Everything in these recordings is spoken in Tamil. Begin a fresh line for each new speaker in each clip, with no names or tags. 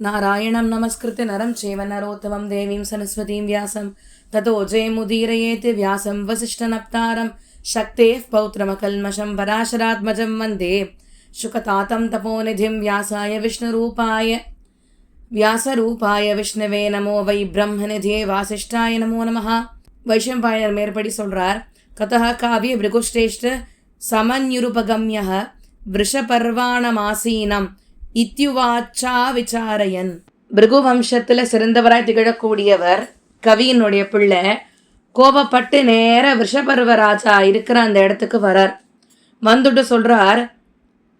नारायणं नमस्कृत्य नरं चैव नरोत्तमं देवीं सरस्वतीं व्यासं ततो जयमुदीरयेत् व्यासं वसिष्ठनप्तारं शक्तेः पौत्रमकल्मषं पराशरात्मजं वन्दे शुकतातं तपोनिधिं व्यासरूपाय विष्णवे नमो वै ब्रह्मनिधे वासिष्ठाय नमो नमः. வைஷம்பாயனர் மேற்படி சொல்றார். கதः காவிய பிருகுஷ்டேஷ்ட சமன்யுருபகம்யः விஷபர்வாணமாசீனம் இத்யுவாச்சா விசாரயன். பிருகு வம்சத்துல சிறந்தவராய் திகழக்கூடியவர் கவியினுடைய பிள்ளை. கோபப்பட்டு நேர விஷபர்வ ராஜா இருக்கிற அந்த இடத்துக்கு வரார். வந்துட்டு சொல்றார்,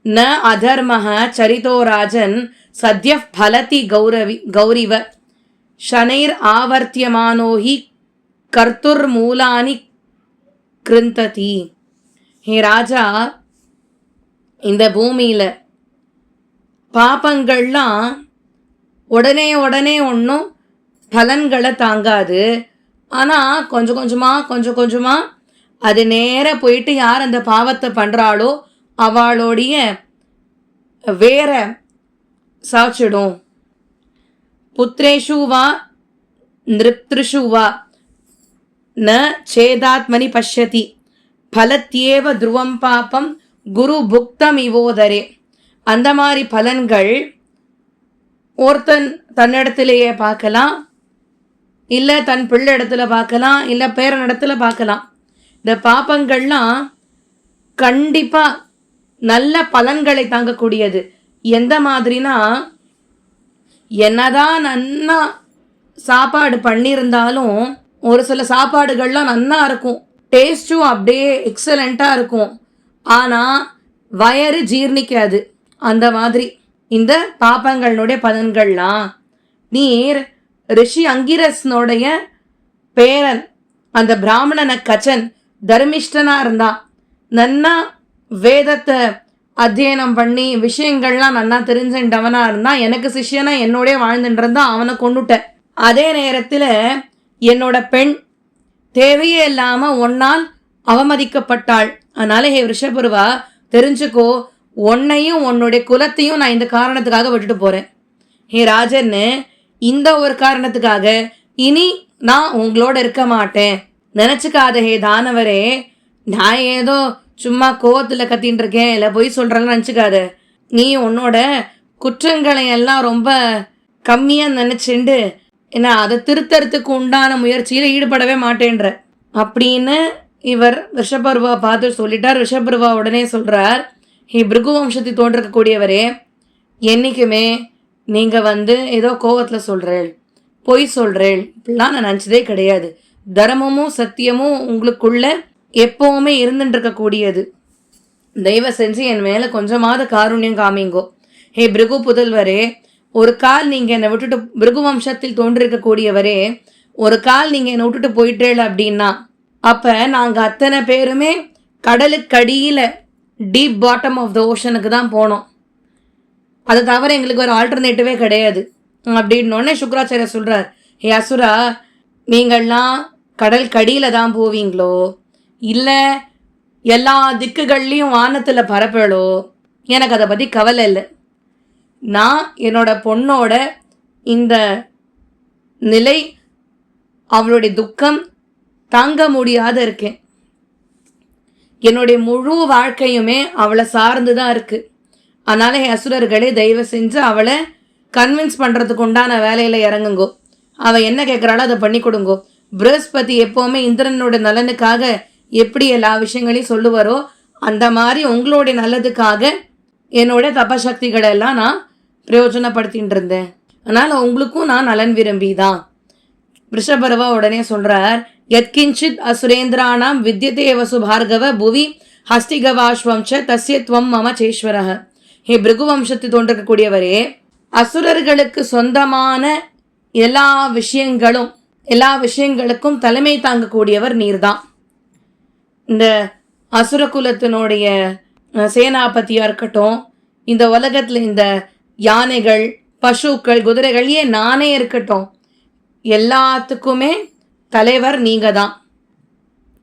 ந அதர்மஹ சரிதோ ராஜன் சத்ய பலதி கௌரிவ ஷனைர் ஆவர்த்தியமானோஹி கர்த்துர் மூலானி கிருந்ததி. ஹே ராஜா, இந்த பூமியில பாபங்கள்லாம் உடனே ஒன்றும் பலன்களை தாங்காது. ஆனால் கொஞ்சம் கொஞ்சமாக அது நேர போயிட்டு யார் அந்த பாவத்தை பண்ணுறாளோ அவளுடைய வேற சாச்சிடும். புத்திரேஷு வா நிருப்திருஷு வா ந சேதாத்மனி பஷ்யதி பலத்யேவ துருவம் பாபம் குரு புக்தம் இவோதரே. அந்த மாதிரி பலன்கள் ஒருத்தன் தன்னிடத்திலேயே பார்க்கலாம், இல்லை தன் பிள்ளை இடத்துல பார்க்கலாம், இல்லை பேரன் இடத்துல பார்க்கலாம். இந்த பாப்பங்கள்லாம் கண்டிப்பாக நல்ல பலன்களை தாங்கக்கூடியது. எந்த மாதிரினா, என்னதான் நன்னா சாப்பாடு பண்ணியிருந்தாலும் ஒரு சில சாப்பாடுகள்லாம் நன்னா இருக்கும், டேஸ்ட்டும் அப்படியே எக்ஸலண்ட்டாக இருக்கும், ஆனால் வயறு ஜீர்ணிக்காது. அந்த மாதிரி இந்த பாப்பங்களுடைய பலன்கள்லாம். நீர் ரிஷி அங்கிரஸ்னுடைய பேரன், அந்த பிராமணன கச்சன் தர்மிஷ்டனாக இருந்தான். நன்னா வேதத்தை அத்தியனம் பண்ணி விஷயங்கள்லாம் நன்னா தெரிஞ்சுட்டவனாக இருந்தான். எனக்கு சிஷ்யனா என்னோடய வாழ்ந்துட்டு இருந்தான். அவனை கொண்டுட்டேன். அதே நேரத்தில் என்னோட பெண் தேவையே இல்லாமல் ஒன்னால் அவமதிக்கப்பட்டாள். அதனால ஹே ரிஷபருவா, தெரிஞ்சுக்கோ, உன்னையும் உன்னுடைய குலத்தையும் நான் இந்த காரணத்துக்காக விட்டுட்டு போகிறேன். ஹே ராஜன்னு, இந்த ஒரு காரணத்துக்காக இனி நான் உங்களோட இருக்க மாட்டேன். நினச்சிக்காத ஹே தானவரே, நான் ஏதோ சும்மா கோவத்தில் கத்தின்னு இருக்கேன், இல்லை பொய் சொல்கிறேன்னு நினச்சிக்காத. நீ உன்னோட குற்றங்களை எல்லாம் ரொம்ப கம்மியாக நினச்சிண்டு ஏன்னா அதை திருத்தறதுக்கு உண்டான முயற்சியில் ஈடுபடவே மாட்டேன்ற அப்படின்னு இவர் ரிஷபருவா பார்த்து சொல்லிட்டார். ரிஷபருவா உடனே சொல்கிறார், ஹே பிருகு வம்சத்தை தோன்றிருக்கக்கூடியவரே, என்றைக்குமே நீங்கள் ஏதோ கோவத்தில் சொல்கிறேள், பொய் சொல்கிறேள், இப்படிலாம் நான் நினச்சதே கிடையாது. தர்மமும் சத்தியமும் உங்களுக்குள்ள எப்போவுமே இருந்துட்டுருக்கக்கூடியது. தயவு செஞ்சு என் மேலே கொஞ்சமாவது காருண்யம் காமிங்கோ. ஹே பிருகு புதல்வரே, ஒரு கால் நீங்கள் என்னை விட்டுட்டு, பிருகு வம்சத்தில் தோன்றிருக்கக்கூடியவரே, ஒரு கால் நீங்கள் என்னை விட்டுட்டு போயிட்டேள் அப்படின்னா, அப்போ நாங்கள் அத்தனை பேருமே கடலுக்கடியில் டீப் பாட்டம் ஆஃப் த ஓஷனுக்கு தான் போனோம். அதை தவிர எங்களுக்கு ஒரு ஆல்டர்னேட்டிவே கிடையாது அப்படின்னோடனே சுக்ராச்சாரியர் சொல்கிறார், ஹே அசுரா, நீங்கள்லாம் கடல் கடியில் தான் போவீங்களோ, இல்லை எல்லா திக்குகள்லேயும் வானத்தில் பரப்பளோ, எனக்கு அதை பற்றி கவலை இல்லை. நான் என்னோட பொண்ணோட இந்த நிலை, அவளுடைய துக்கம் தாங்க முடியாத இருக்கேன். என்னுடைய முழு வாழ்க்கையுமே அவளை சார்ந்து தான் இருக்குது. அதனால் என் அசுரர்களே, தயவு செஞ்சு அவளை கன்வின்ஸ் பண்ணுறதுக்கு உண்டான வேலையில் இறங்குங்கோ. அவள் என்ன கேட்குறாளோ அதை பண்ணி கொடுங்கோ. ப்ரஹஸ்பதி எப்போவுமே இந்திரனோட நலனுக்காக எப்படி எல்லா விஷயங்களையும் சொல்லுவாரோ, அந்த மாதிரி உங்களுடைய நல்லதுக்காக என்னோட தபசக்திகளை எல்லாம் நான் பிரயோஜனப்படுத்தின்னு இருந்தேன். அதனால் உங்களுக்கும் நான் நலன் விரும்பி தான். ரிஷபருவா உடனே சொல்கிறார், யத்கிஞ்சித் அசுரேந்திரானாம் வித்யதே வசு பார்கவ புவி ஹஸ்திகவாஸ்வம்ச தஸ்யத்வம் மம சேஸ்வரக. ஹே பிருகு வம்சத்தை தோன்றக்கூடியவரே, அசுரர்களுக்கு சொந்தமான எல்லா விஷயங்களுக்கும் தலைமை தாங்கக்கூடியவர் நீர்தான். இந்த அசுர குலத்தினுடைய சேனாபதியாக இருக்கட்டும், இந்த உலகத்தில் இந்த யானைகள், பசுக்கள், குதிரைகள், ஏன் நானே இருக்கட்டும், எல்லாத்துக்குமே தலைவர் நீங்கள் தான்,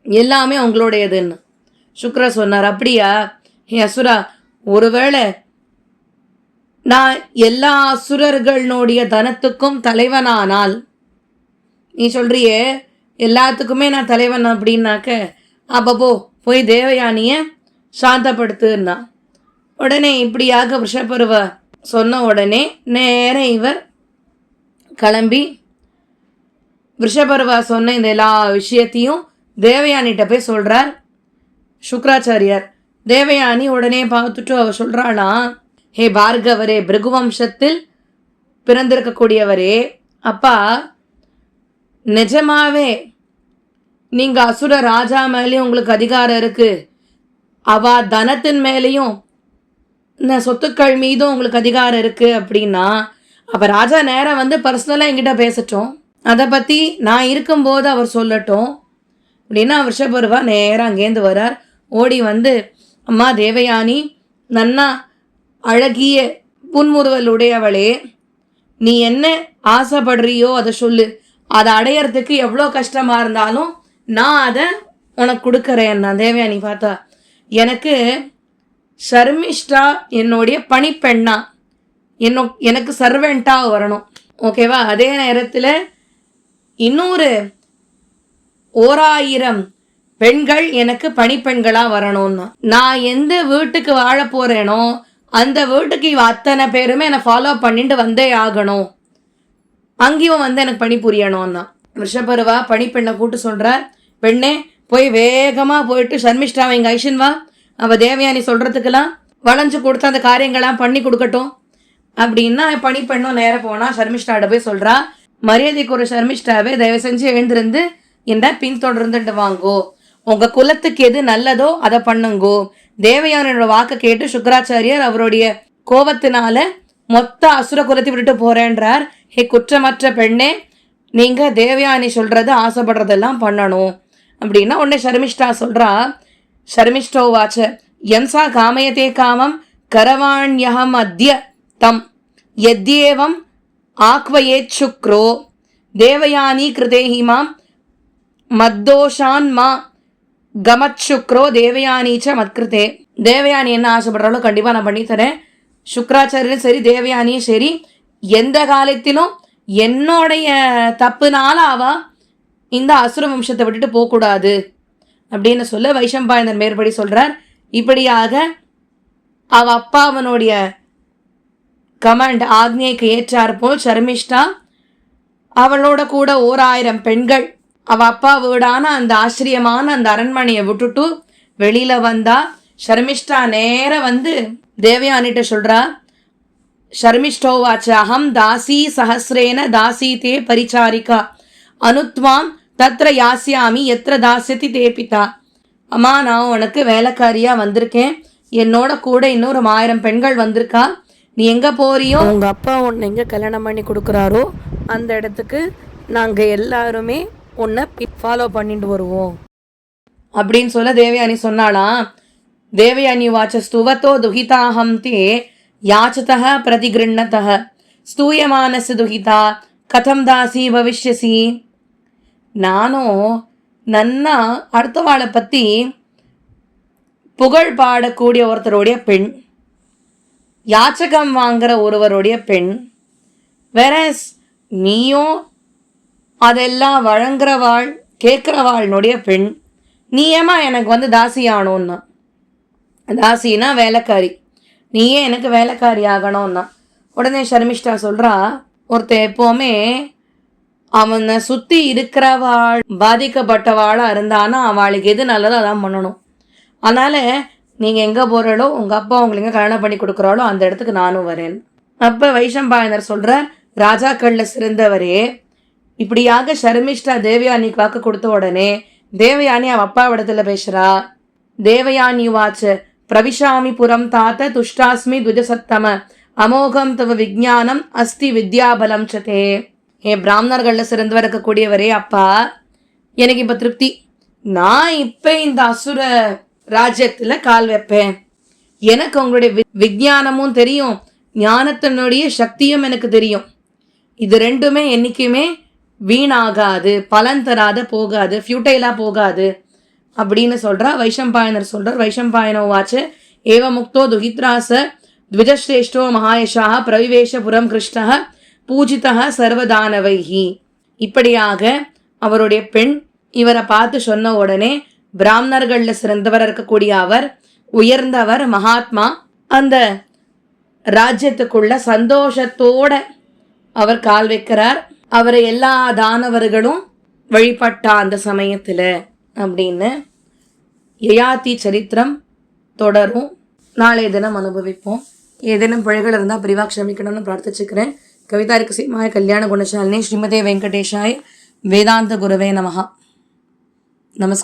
எல்லாமே உங்களுடையதுன்னு சுக்ர சொன்னார். அப்படியா ஹே அசுரா, ஒருவேளை நான் எல்லா அசுரர்களுடைய தனத்துக்கும் தலைவனானால், நீ சொல்றியே எல்லாத்துக்குமே நான் தலைவன் அப்படின்னாக்க, அப்போ போய் தேவயானியை சாந்தப்படுத்துன்னா. உடனே இப்படியாக விஷபருவ சொன்ன உடனே நேர இவர் கிளம்பி விஷபருவா சொன்ன இந்த எல்லா விஷயத்தையும் தேவயானிகிட்ட போய் சொல்கிறார் சுக்ராச்சாரியார். தேவயானி உடனே பார்த்துட்டு அவர் சொல்கிறாளாம், ஹே பார்கவரே, பிருகுவம்சத்தில் பிறந்திருக்கக்கூடியவரே, அப்பா நிஜமாவே நீங்கள் அசுர ராஜா மேலேயும் உங்களுக்கு அதிகாரம் இருக்குது, அவ தனத்தின் மேலேயும் இந்த சொத்துக்கள் மீதும் உங்களுக்கு அதிகாரம் இருக்குது அப்படின்னா, அப்போ ராஜா நேரம் வந்து பர்சனலாக என்கிட்ட பேசட்டும், அதை பற்றி நான் இருக்கும்போது அவர் சொல்லட்டும் அப்படின்னா விஷபருவா நேராக அங்கேருந்து வரார். ஓடி வந்து, அம்மா தேவயானி, நன்னா அழகிய புன்முறுவலுடையவளே, நீ என்ன ஆசைப்படுறியோ அதை சொல்லு, அதை அடையிறதுக்கு எவ்வளோ கஷ்டமாக இருந்தாலும் நான் அதை உனக்கு கொடுக்குறேன். நான் தேவயானி பார்த்தா, எனக்கு ஷர்மிஷ்டா என்னுடைய பணிப்பெண்ணா, எனக்கு சர்வெண்ட்டாக வரணும், ஓகேவா? அதே நேரத்தில் இன்னொரு 1000 பெண்கள் எனக்கு பணிப்பெண்களாக வரணும்னா, நான் எந்த வீட்டுக்கு வாழ போகிறேனோ அந்த வீட்டுக்கு இவ அத்தனை பேருமே என்னை ஃபாலோ பண்ணிட்டு வந்தே ஆகணும், அங்கேயும் வந்து எனக்கு பணி புரியணும்னா. விஷபருவா பணிப்பெண்ணை கூட்டு சொல்கிறார், பெண்ணே போய் வேகமாக போயிட்டு ஷர்மிஷ்டாவை இங்கே ஐஷன் வா, அவள் தேவயானி சொல்கிறதுக்கெல்லாம் வளைஞ்சு கொடுத்து அந்த காரியங்கள்லாம் பண்ணி கொடுக்கட்டும் அப்படின்னா பணிப்பெண்ணும் நேராக போனால் ஷர்மிஷ்டாட்ட போய் சொல்கிறா, மரியாதைக்கு ஒரு ஷர்மிஷ்டாவே தயவு செஞ்சு எழுந்திருந்து என்ன பின்தொடர்ந்துட்டு வாங்கோ, உங்கள் குலத்துக்கு எது நல்லதோ அதை பண்ணுங்கோ. தேவயானியோட வாக்கை கேட்டு சுக்ராச்சாரியர் அவருடைய கோபத்தினால மொத்த அசுர குலத்தை விட்டுட்டு போகிறேன்றார். ஹே குற்றமற்ற பெண்ணே, நீங்கள் தேவயானி சொல்கிறது ஆசைப்படுறதெல்லாம் பண்ணணும் அப்படின்னா உடனே ஷர்மிஷ்டா சொல்கிறா, ஷர்மிஷ்டோ வாச்ச யன்சா காமயத்தே காமம் கரவாண்யகம் அத்ய தம் யத்யேவம் ஆக்வயேத் சுக்ரோ தேவயானி கிருதேஹிமாம் மத்தோஷான் மா கமத் சுக்ரோ தேவயானீச்ச மத்கிருதே. தேவயானி என்ன ஆசைப்படுறாலோ கண்டிப்பாக நான் பண்ணித்தரேன். சுக்ராச்சாரியரும் சரி தேவயானியும் சரி எந்த காலத்திலும் என்னுடைய தப்புனால அவ இந்த அசுர வம்சத்தை விட்டுட்டு போகக்கூடாது அப்படின்னு சொல்ல வைஷம்பாயனர் மேற்படி சொல்கிறார். இப்படியாக அவ அப்பாவனுடைய கமாண்ட் ஆக்ஞைக்கு ஏற்றார் போல் ஷர்மிஷ்டா அவளோட கூட 1000 பெண்கள் அவ அப்பா வீடான அந்த ஆச்சரியமான அந்த அரண்மனையை விட்டுட்டு வெளியில வந்தா. ஷர்மிஷ்டா நேர வந்து தேவயானிட்ட சொல்றா, ஷர்மிஷ்டோவாச்ச அகம் தாசி சஹசிரேன தாசீதே பரிச்சாரிகா அனுத்வாம் தத்ர யாசியாமி எத்திர தாசியதி தேபிதா. அம்மா, நான் உனக்கு வேலைக்காரியாக வந்திருக்கேன், என்னோட கூட இன்னொரு 1000 பெண்கள் வந்திருக்கா, நீ எங்கே போறியோ உங்கள் அப்பா உன்னை எங்கே கல்யாணம் பண்ணி கொடுக்குறாரோ அந்த இடத்துக்கு நாங்கள் எல்லாருமே உன்னை ஃபாலோ பண்ணிட்டு வருவோம் அப்படின்னு சொல்ல தேவயானி சொன்னாலாம். தேவயானி வாச்ச ஸ்துவத்தோ துஹிதாஹம் தே யாச்சதः பிரதிகிருண்ணதः ஸ்தூயமானச துஹிதா கதம் தாசி பவிஷ்யசி. நானும் நன்னா அடுத்தவாளை பற்றி புகழ் பாடக்கூடிய ஒருத்தருடைய பெண், யாச்சகம் வாங்குற ஒருவருடைய பெண், வேற நீயும் அதெல்லாம் வழங்குறவாள் கேட்குறவாள்னுடைய பெண், நீ ஏமா எனக்கு வந்து தாசி ஆகணும்னா, தாசினா வேலைக்காரி, நீயே எனக்கு வேலைக்காரி ஆகணும்னா. உடனே ஷர்மிஷ்டா சொல்கிறா, ஒருத்தர் எப்போவுமே அவனை சுற்றி இருக்கிறவாள் பாதிக்கப்பட்டவாளாக இருந்தானா அவளுக்கு எது நல்லதோ அதான் பண்ணணும். அதனால் நீங்கள் எங்கே போகிறாளோ உங்கள் அப்பா உங்களுக்கு எங்கே கல்யாணம் பண்ணி கொடுக்குறாளோ அந்த இடத்துக்கு நானும் வரேன். அப்போ வைஷம்பாயனர் சொல்கிற, ராஜாக்களில் சிறந்தவரே, இப்படியாக ஷர்மிஷ்டா தேவயானிக்கு வாக்கு கொடுத்த உடனே தேவயானி அவள் அப்பா இடத்துல பேசுகிறா. தேவயானி வாச்ச பிரவிஷாமி புரம் தாத்த துஷ்டாஸ்மி துஜசத்தம அமோகம் தவ விஜானம் அஸ்தி வித்யாபலம் சதே. பிராமணர்களில் சிறந்தவர் இருக்கக்கூடியவரே, அப்பா எனக்கு இப்போ திருப்தி, நான் இப்போ இந்த அசுர ராஜ்யத்தில் கால் வைப்பேன், எனக்கு உங்களுடைய விஜானமும் தெரியும், ஞானத்தினுடைய சக்தியும் எனக்கு தெரியும், இது ரெண்டுமே என்றைக்குமே வீணாகாது, பலன் தராத போகாது, ஃபியூட்டைலாக போகாது அப்படின்னு சொல்கிறா. வைஷம்பாயனர் சொல்கிறார், வைஷம்பாயனோ வாச்ச ஏவ முக்தோ துஹித்ராச த்விஜஸ்ரேஷ்டோ மகாயஷா பிரவிவேஷபுரம் கிருஷ்ண பூஜிதः சர்வதானவைஹி. இப்படியாக அவருடைய பெண் இவரை பார்த்து சொன்ன உடனே பிராமணர்களில் சிறந்தவர் இருக்கக்கூடிய அவர், உயர்ந்தவர், மகாத்மா, அந்த ராஜ்யத்துக்குள்ள சந்தோஷத்தோட அவர் கால் வைக்கிறார். அவரை எல்லா தானவர்களும் வழிபட்டா அந்த சமயத்துல அப்படின்னு யயாதி சரித்திரம் தொடரும். நாளைய தினம் அனுபவிப்போம். ஏதேனும் பிழைகள் இருந்தால் பிரிவாக க்ஷமிக்கணும்னு பிரார்த்திச்சுக்கிறேன். கவிதாரிக்கு சீமாய கல்யாண குணசாலினி ஸ்ரீமதே வெங்கடேஷாய் வேதாந்த குருவே நமஹா. நமஸ்காரம்.